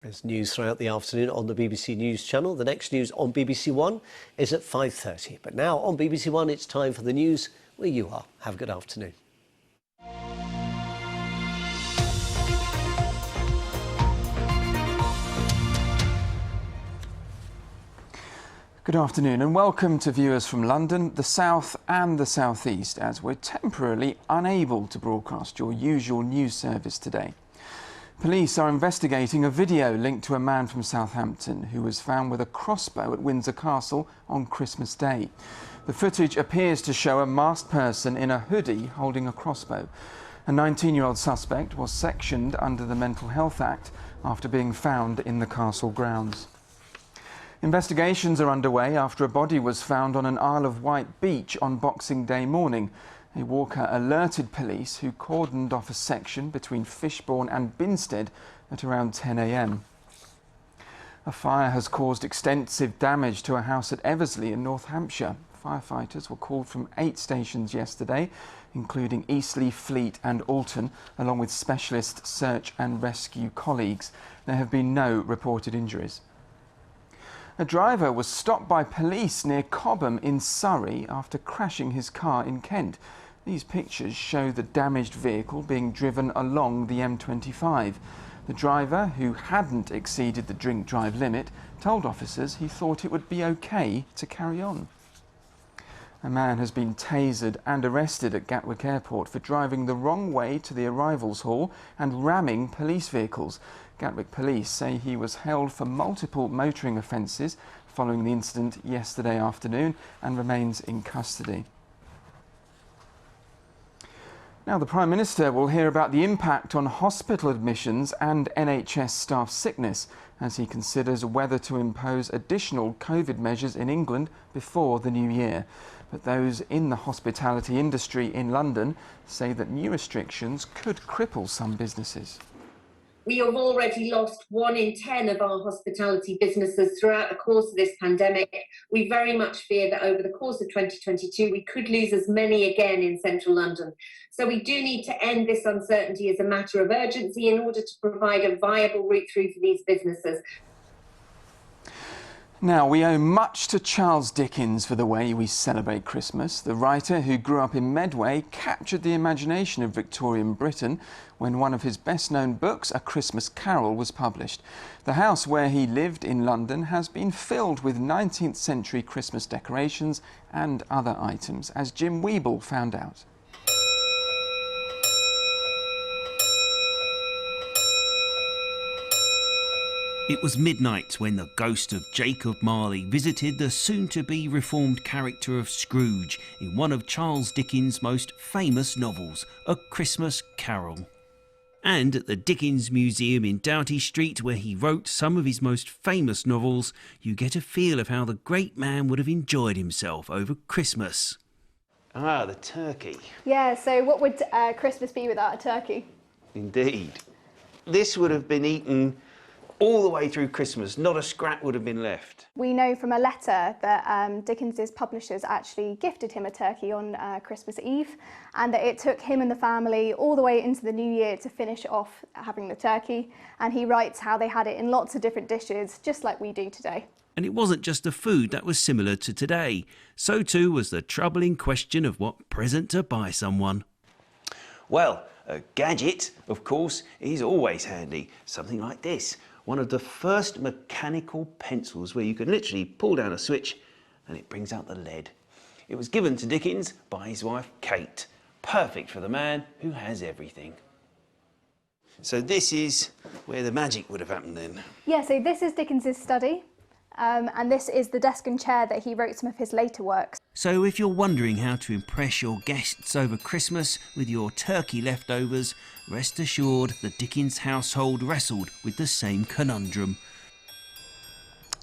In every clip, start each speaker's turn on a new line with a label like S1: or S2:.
S1: There's news throughout the afternoon on the BBC News channel. The next news on BBC One is at 5:30. But now on BBC One, it's time for the news where you are. Have a good afternoon.
S2: Good afternoon and welcome to viewers from London, the South and the South East, as we're temporarily unable to broadcast your usual news service today. Police are investigating a video linked to a man from Southampton who was found with a crossbow at Windsor Castle on Christmas Day. The footage appears to show a masked person in a hoodie holding a crossbow. A 19-year-old suspect was sectioned under the Mental Health Act after being found in the castle grounds. Investigations are underway after a body was found on an Isle of Wight beach on Boxing Day morning. A walker alerted police, who cordoned off a section between Fishbourne and Binstead at around 10 a.m. A fire has caused extensive damage to a house at Eversley in North Hampshire. Firefighters were called from 8 stations yesterday, including Eastleigh, Fleet and Alton, along with specialist search and rescue colleagues. There have been no reported injuries. A driver was stopped by police near Cobham in Surrey after crashing his car in Kent. These pictures show the damaged vehicle being driven along the M25. The driver, who hadn't exceeded the drink-drive limit, told officers he thought it would be okay to carry on. A man has been tasered and arrested at Gatwick Airport for driving the wrong way to the arrivals hall and ramming police vehicles. Gatwick police say he was held for multiple motoring offences following the incident yesterday afternoon and remains in custody. Now, the Prime Minister will hear about the impact on hospital admissions and NHS staff sickness as he considers whether to impose additional COVID measures in England before the new year. But those in the hospitality industry in London say that new restrictions could cripple some businesses.
S3: We have already lost 1 in 10 of our hospitality businesses throughout the course of this pandemic. We very much fear that over the course of 2022, we could lose as many again in central London. So we do need to end this uncertainty as a matter of urgency in order to provide a viable route through for these businesses.
S2: Now, we owe much to Charles Dickens for the way we celebrate Christmas. The writer, who grew up in Medway, captured the imagination of Victorian Britain when one of his best-known books, A Christmas Carol, was published. The house where he lived in London has been filled with 19th century Christmas decorations and other items, as Jim Weeble found out.
S4: It was midnight when the ghost of Jacob Marley visited the soon-to-be reformed character of Scrooge in one of Charles Dickens' most famous novels, A Christmas Carol. And at the Dickens Museum in Doughty Street, where he wrote some of his most famous novels, you get a feel of how the great man would have enjoyed himself over Christmas.
S5: Ah, the turkey.
S6: Yeah, so what would Christmas be without a turkey?
S5: Indeed. This would have been eaten all the way through Christmas. Not a scrap would have been left.
S6: We know from a letter that Dickens's publishers actually gifted him a turkey on Christmas Eve, and that it took him and the family all the way into the new year to finish off having the turkey. And he writes how they had it in lots of different dishes, just like we do today.
S4: And it wasn't just the food that was similar to today. So too was the troubling question of what present to buy someone.
S5: Well, a gadget, of course, is always handy. Something like this. One of the first mechanical pencils where you can literally pull down a switch and it brings out the lead. It was given to Dickens by his wife Kate. Perfect for the man who has everything. So this is where the magic would have happened then.
S6: Yeah, so this is Dickens's study, and this is the desk and chair that he wrote some of his later works.
S4: So if you're wondering how to impress your guests over Christmas with your turkey leftovers, rest assured the Dickens household wrestled with the same conundrum.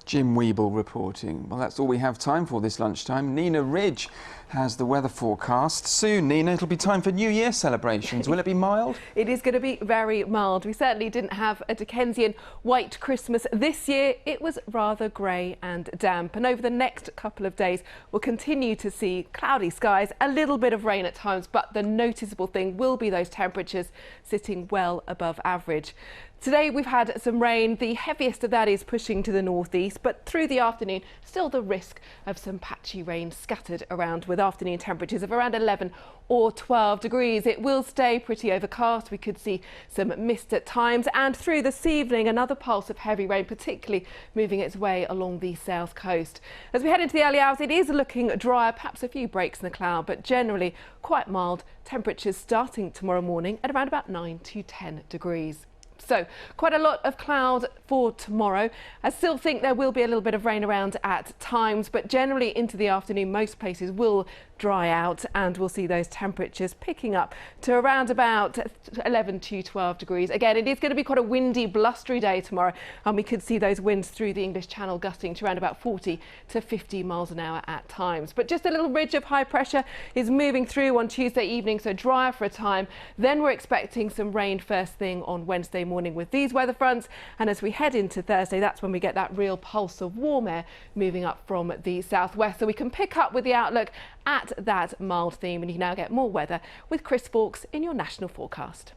S2: Jim Weeble reporting. Well, that's all we have time for this lunchtime. Nina Ridge has the weather forecast. Soon, Nina, it'll be time for New Year celebrations. Will it be mild?
S7: It is going to be very mild. We certainly didn't have a Dickensian white Christmas this year. It was rather grey and damp. And over the next couple of days, we'll continue to see cloudy skies, a little bit of rain at times, but the noticeable thing will be those temperatures sitting well above average. Today we've had some rain. The heaviest of that is pushing to the northeast, but through the afternoon still the risk of some patchy rain scattered around with afternoon temperatures of around 11 or 12 degrees. It will stay pretty overcast. We could see some mist at times, and through this evening another pulse of heavy rain, particularly moving its way along the south coast. As we head into the early hours, it is looking drier, perhaps a few breaks in the cloud, but generally quite mild. Temperatures starting tomorrow morning at around about 9 to 10 degrees. So quite a lot of cloud for tomorrow. I still think there will be a little bit of rain around at times, but generally into the afternoon most places will dry out and we'll see those temperatures picking up to around about 11 to 12 degrees. Again, it is going to be quite a windy, blustery day tomorrow, and we could see those winds through the English Channel gusting to around about 40 to 50 miles an hour at times. But just a little ridge of high pressure is moving through on Tuesday evening, so drier for a time. Then we're expecting some rain first thing on Wednesday morning with these weather fronts, and as we head into Thursday, that's when we get that real pulse of warm air moving up from the southwest, so we can pick up with the outlook at that mild theme, and you now get more weather with Chris Fawkes in your national forecast.